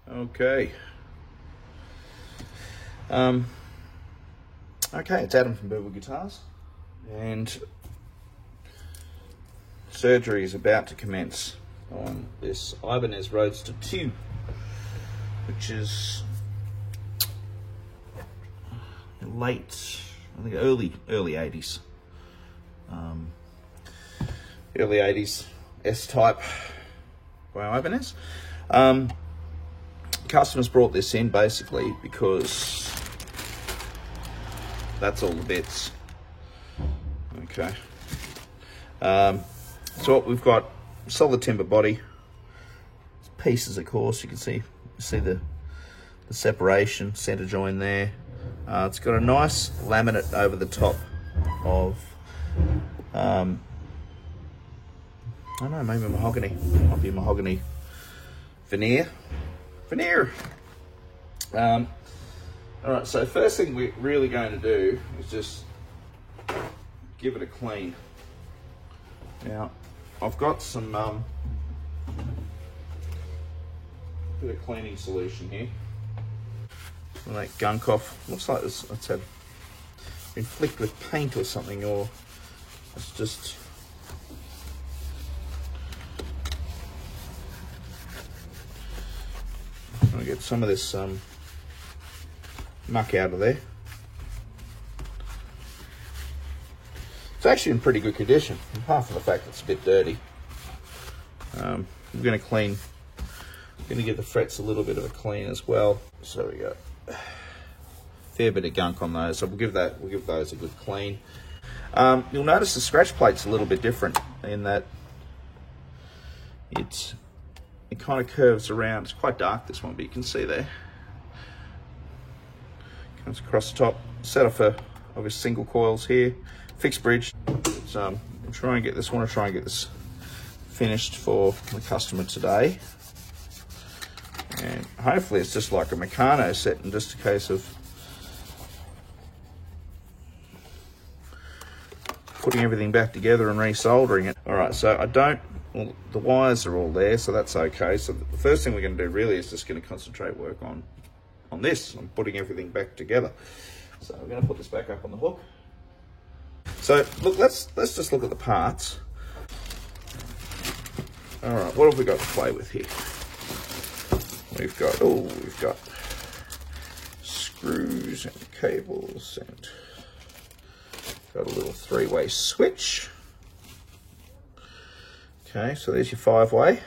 Okay. Okay, it's Adam from Birdwood Guitars, and surgery is about to commence on this Ibanez Roadster 2, which is late, I think early 80s. Early 80s S-Type by Ibanez. Customers brought this in basically because that's all the bits. Okay. So what we've got, solid timber body, pieces of course, you can see the separation, center join there. It's got a nice laminate over the top of, I don't know, maybe mahogany. Might be mahogany veneer. All right, so first thing we're really going to do is just give it a clean. Now, I've got some bit of cleaning solution here. Some of that gunk off. Looks like it's been flicked with paint or something, or it's just I'm gonna get some of this muck out of there. It's actually in pretty good condition, apart from the fact that it's a bit dirty. I'm going to give the frets a little bit of a clean as well. So we go, fair bit of gunk on those. So we'll give those a good clean. You'll notice the scratch plate's a little bit different in that it kind of curves around. It's quite dark, this one, but you can see there. Comes across the top. Set off for obvious single coils here. Fixed bridge. So want to try and get this finished for the customer today. And hopefully it's just like a Meccano set and just a case of putting everything back together and resoldering it. All right, so the wires are all there, so that's okay. So the first thing we're going to do really is just going to concentrate work on this. I'm putting everything back together. So we're going to put this back up on the hook. So look, let's just look at the parts. All right, what have we got to play with here? We've got screws and cables, and got a little 3-way switch. Okay, so there's your 5-way.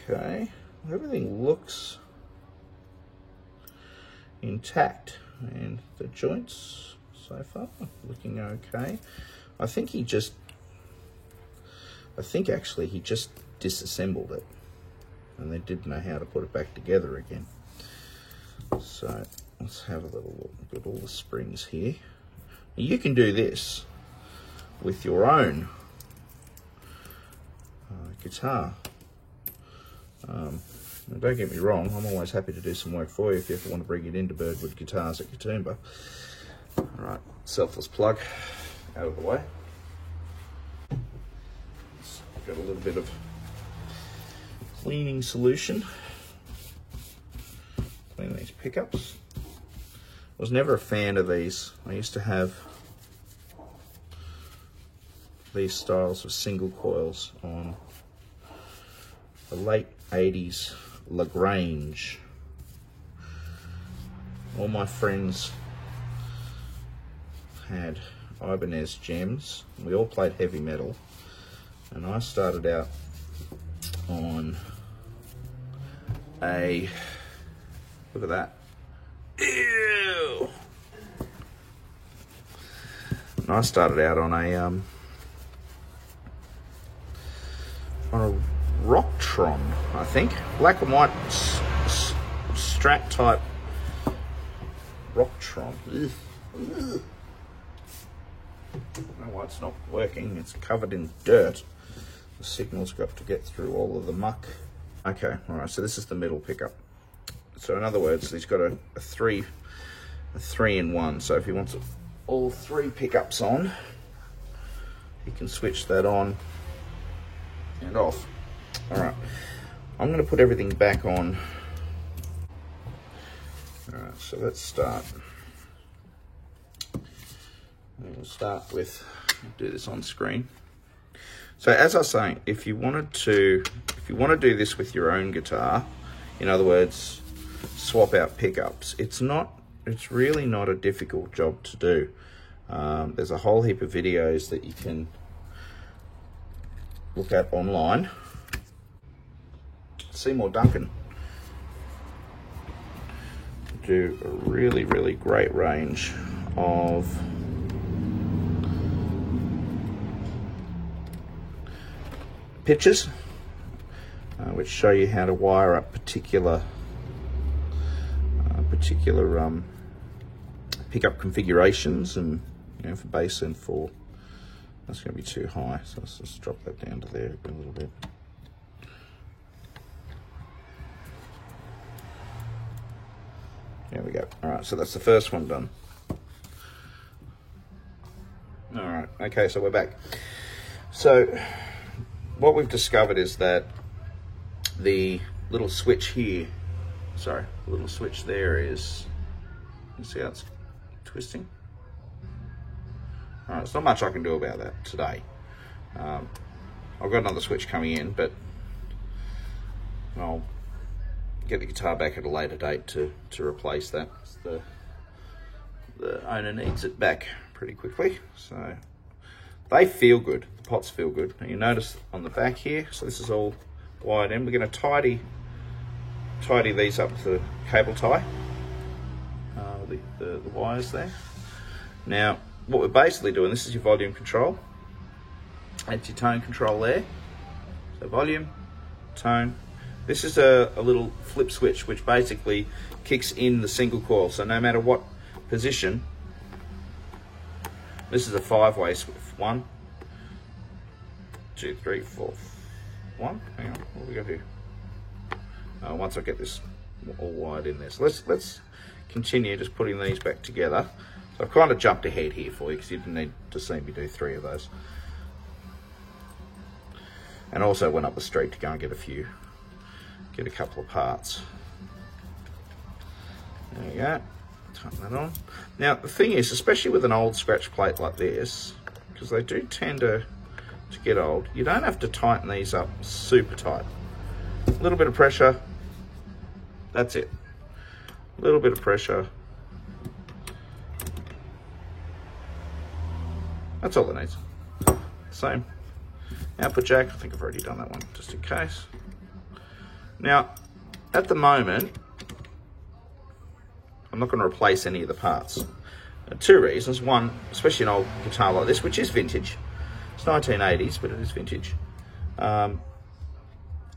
Okay, everything looks intact, and the joints so far looking okay. I think actually he just disassembled it, and they didn't know how to put it back together again. So let's have a little look. We've got all the springs here. Now, you can do this with your own guitar. Don't get me wrong, I'm always happy to do some work for you if you ever want to bring it into Birdwood Guitars at Katoomba. All right, selfless plug out of the way. Got a little bit of cleaning solution. Clean these pickups. I was never a fan of these. I used to have these styles of single coils on the late 80s LaGrange. All my friends had Ibanez Gems. We all played heavy metal, and I started out on a, look at that, ew! And I started out on a Rocktron, I think, black and white Strat type Rocktron. Ugh. Ugh. I don't know why it's not working. It's covered in dirt. The signal's got to get through all of the muck. Okay, all right, so this is the middle pickup. So in other words, he's got a three in one. So if he wants all 3 pickups on, he can switch that on and off. All right, I'm going to put everything back on. All right, so let's start. We'll start with, do this on screen. So as I was saying, if you want to do this with your own guitar, in other words, swap out pickups, it's really not a difficult job to do. There's a whole heap of videos that you can look at online. Seymour Duncan do a really, really great range of pictures, which show you how to wire up particular pickup configurations, and for bass and for, that's going to be too high, so let's just drop that down to there a little bit. There we go. All right, so that's the first one done. All right, okay, so we're back. So what we've discovered is that the little switch here, the little switch there is, you see how it's twisting? All right, there's not much I can do about that today. I've got another switch coming in, but I'll get the guitar back at a later date to replace that. The owner needs it back pretty quickly, so they feel good. The pots feel good. Now you notice on the back here, so this is all wired in. We're going to tidy these up to cable tie, the wires there. Now what we're basically doing, this is your volume control, that's your tone control there. So volume, tone. This is a little flip switch which basically kicks in the single coil, so no matter what position, this is a 5-way switch. 1, 2, 3, 4, 1. Hang on, what do we got here? Once I get this all wired in there, so let's continue just putting these back together. So I've kind of jumped ahead here for you because you didn't need to see me do 3 of those, and also went up the street to go and get a couple of parts. There we go. Tighten that on. Now the thing is, especially with an old scratch plate like this, because they do tend to get old, you don't have to tighten these up super tight. A little bit of pressure, that's it. A little bit of pressure, that's all it needs. Same output jack, I think I've already done that one just in case. Now at the moment I'm not going to replace any of the parts. 2 reasons. One, especially an old guitar like this, which is vintage. It's 1980s, but it is vintage.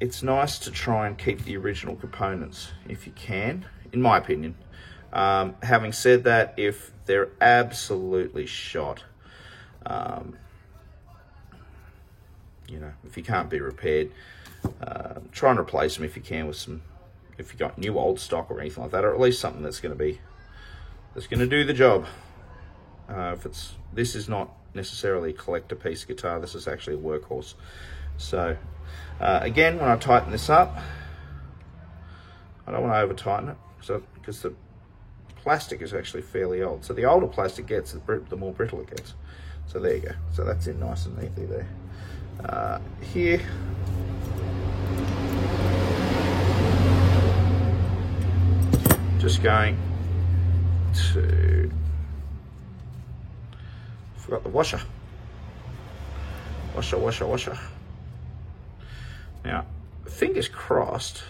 It's nice to try and keep the original components if you can, in my opinion. Having said that, if they're absolutely shot, if you can't be repaired, try and replace them if you can with some, if you got new old stock or anything like that, or at least something that's going to do the job. This is not necessarily a collector piece guitar, this is actually a workhorse. So again, when I tighten this up, I don't want to over tighten it, because the plastic is actually fairly old. So the older plastic gets, the more brittle it gets. So there you go. So that's in nice and neatly there. Here, just going to, forgot the washer. Washer. Now, fingers crossed,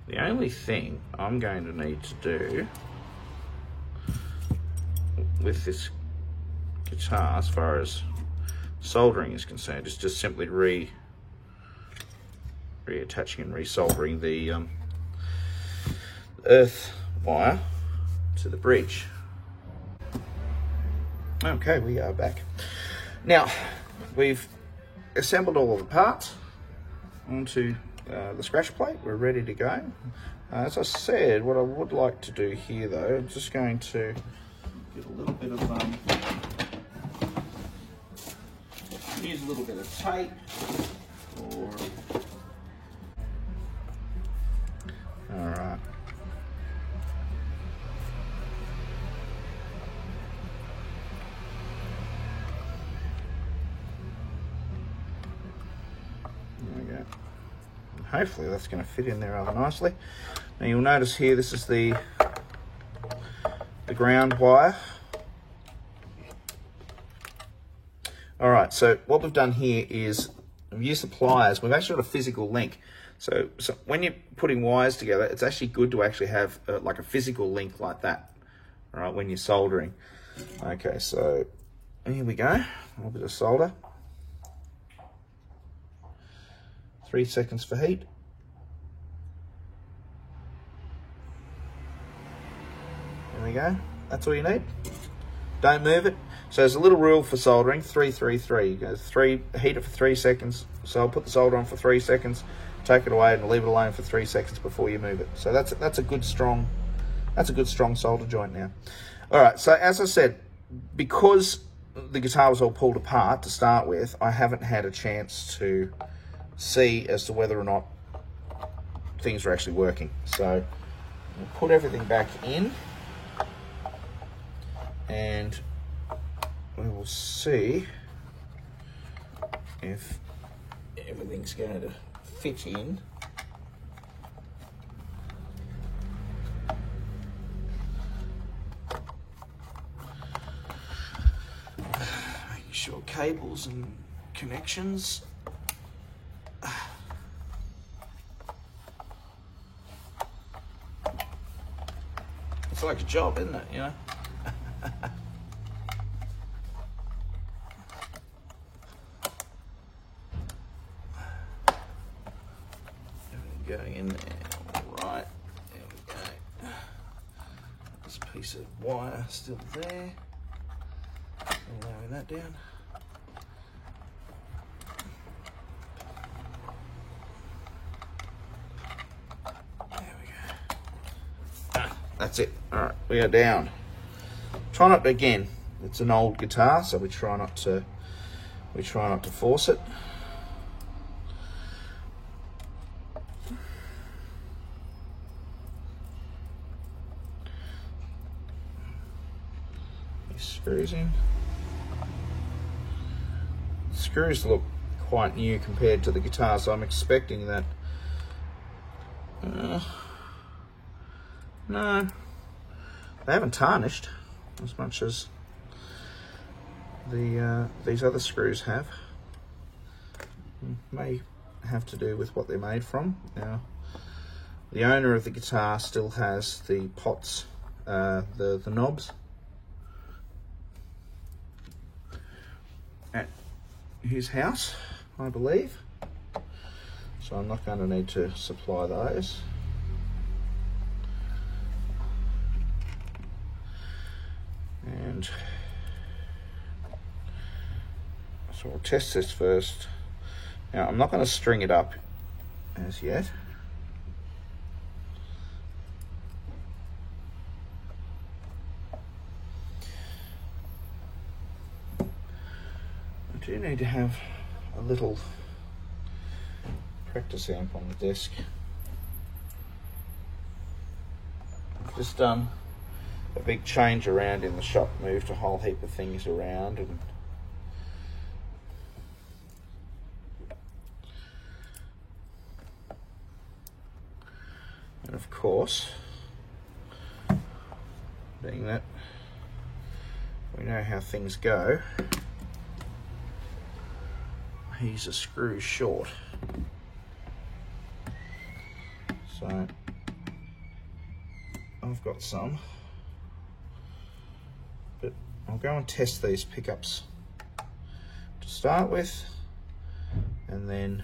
the only thing I'm going to need to do with this guitar, as far as soldering is concerned, is just simply reattaching and resoldering the earth wire to the bridge. Okay, we are back. Now, we've assembled all of the parts onto the scratch plate. We're ready to go. As I said, what I would like to do here though, I'm just going to get a little bit of use a little bit of tape or All right. There we go. And hopefully that's going to fit in there rather nicely. Now you'll notice here, this is the ground wire. All right, so what we've done here is we've used the pliers. We've actually got a physical link. So when you're putting wires together, it's actually good to actually have like a physical link like that, all right, when you're soldering. Okay, so here we go, a little bit of solder. 3 seconds for heat. There we go, that's all you need. Don't move it. So there's a little rule for soldering, 3-3-3. You go heat it for 3 seconds. So I'll put the solder on for 3 seconds, take it away and leave it alone for 3 seconds before you move it. So that's a good strong solder joint now. All right, so as I said, because the guitar was all pulled apart to start with, I haven't had a chance to see as to whether or not things are actually working. So we'll put everything back in and we will see if everything's going to fit in. Making sure cables and connections. It's like a job, isn't it, you know? Going in there, right, there we go. This piece of wire still there, allowing that down. There we go. That's it, all right, we are down. Try not to, again, it's an old guitar, so we try not to force it. Screws in. The screws look quite new compared to the guitar, so I'm expecting that. No, they haven't tarnished as much as these other screws have. May have to do with what they're made from. Now, the owner of the guitar still has the pots, the knobs. At his house, I believe. So I'm not going to need to supply those. And so we'll test this first. Now I'm not going to string it up as yet. I do need to have a little practice amp on the desk. I've just done a big change around in the shop, moved a whole heap of things around, and of course, being that we know how things go, he's a screw short. So I've got some, but I'll go and test these pickups to start with, and then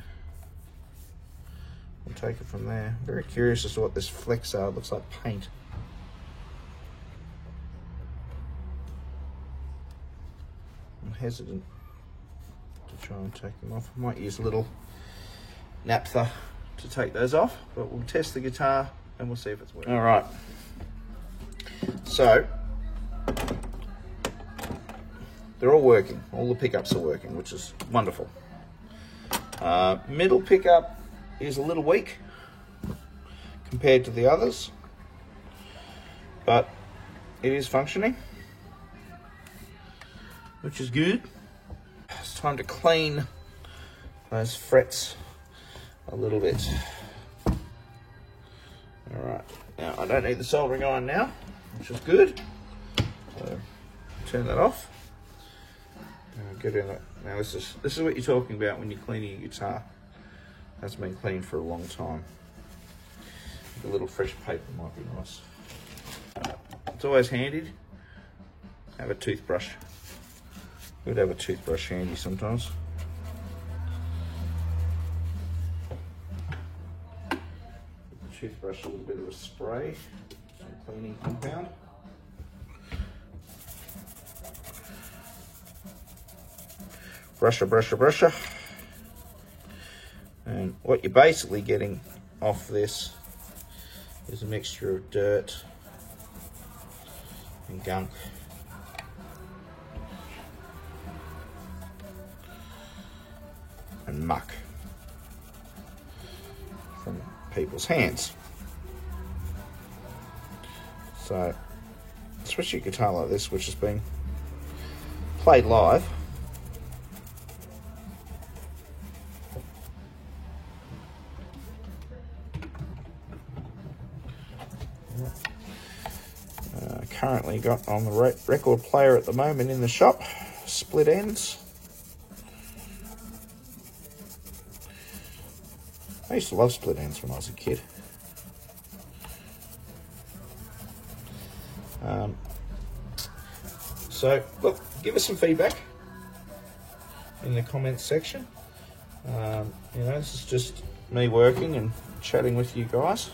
we'll take it from there. I'm very curious as to what this flex are. It looks like paint. I'm hesitant to try and take them off. I might use a little naphtha to take those off, but we'll test the guitar and we'll see if it's working. All right, so they're all working. All the pickups are working, which is wonderful. Middle pickup is a little weak compared to the others, but it is functioning, which is good. It's time to clean those frets a little bit. Alright, now I don't need the soldering iron now, which is good. So turn that off. Get in it. Now this is what you're talking about when you're cleaning your guitar. That's been cleaned for a long time. A little fresh paper might be nice. It's always handy to have a toothbrush. We'd have a toothbrush handy sometimes. Give the toothbrush a little bit of a spray, some cleaning compound. Brusher, brusher, brusher. And what you're basically getting off this is a mixture of dirt and gunk. And muck from people's hands. So, especially a guitar like this, which has been played live, currently got on the record player at the moment in the shop, split ends. I used to love split ends when I was a kid. So, look, give us some feedback in the comments section. You know, this is just me working and chatting with you guys.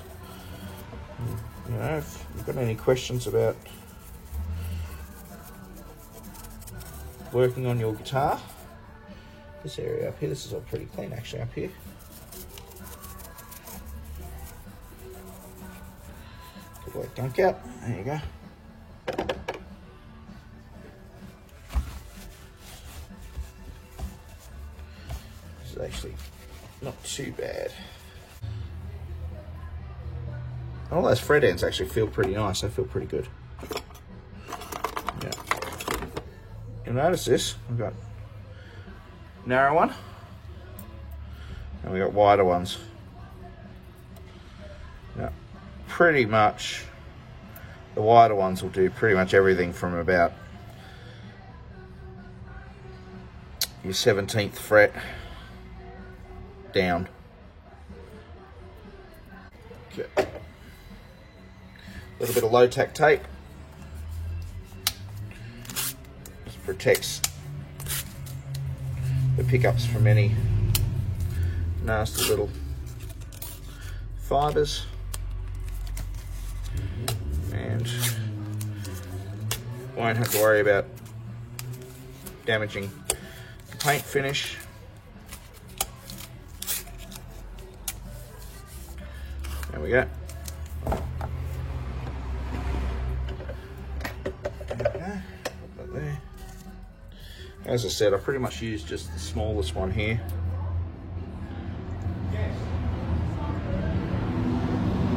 You know, if you've got any questions about working on your guitar, this area up here, this is all pretty clean actually up here. Get that gunk out, there you go. This is actually not too bad. All those fret ends actually feel pretty nice, they feel pretty good. Yeah. You'll notice this, we've got narrow one, and we've got wider ones. Now, pretty much, the wider ones will do pretty much everything from about your 17th fret down. Okay. A little bit of low-tack tape. Just protects the pickups from any nasty little fibers. And won't have to worry about damaging the paint finish. There we go. There. As I said, I pretty much used just the smallest one here.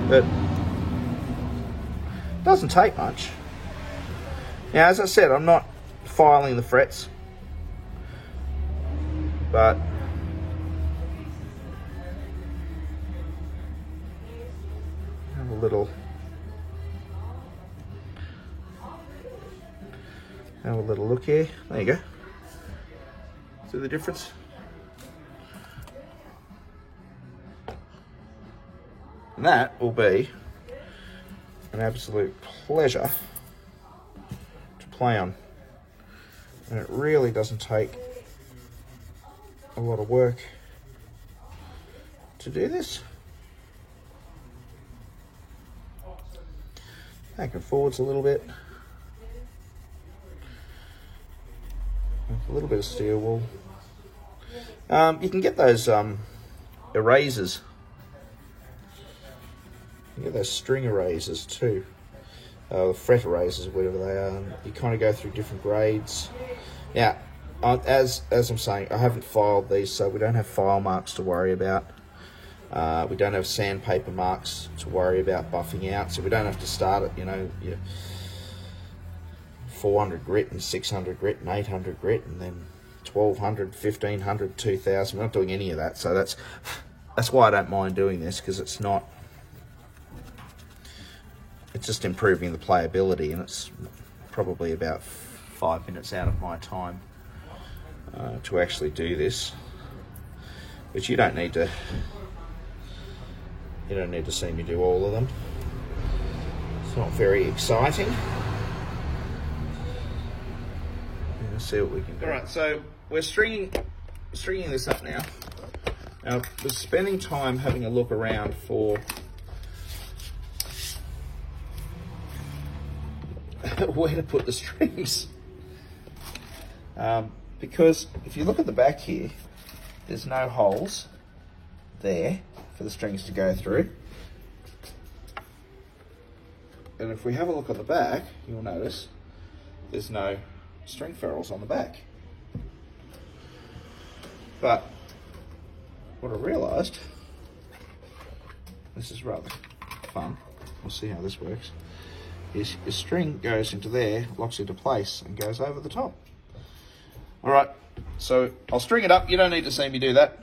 But it doesn't take much. Now, as I said, I'm not filing the frets, but have a little look here. There you go. See the difference? And that will be an absolute pleasure to play on. And it really doesn't take a lot of work to do this. Back and forwards a little bit. A little bit of steel wool. You can get those erasers. You get those string erasers too. Fret erasers, whatever they are. You kind of go through different grades. Now, as I'm saying, I haven't filed these, so we don't have file marks to worry about. We don't have sandpaper marks to worry about buffing out, so we don't have to start at, you know, your 400 grit and 600 grit and 800 grit and then 1200, 1500, 2000. We're not doing any of that, so that's why I don't mind doing this, because it's just improving the playability, and it's probably about 5 minutes out of my time to actually do this. But you don't need to see me do all of them. It's not very exciting. Let's see what we can do. All right, so we're stringing this up now. Now, we're spending time having a look around for where to put the strings. Because if you look at the back here, there's no holes there for the strings to go through. And if we have a look at the back, you'll notice there's no string ferrules on the back. But what I realised, this is rather fun, we'll see how this works, is your string goes into there, locks into place and goes over the top. All right, so I'll string it up. You don't need to see me do that.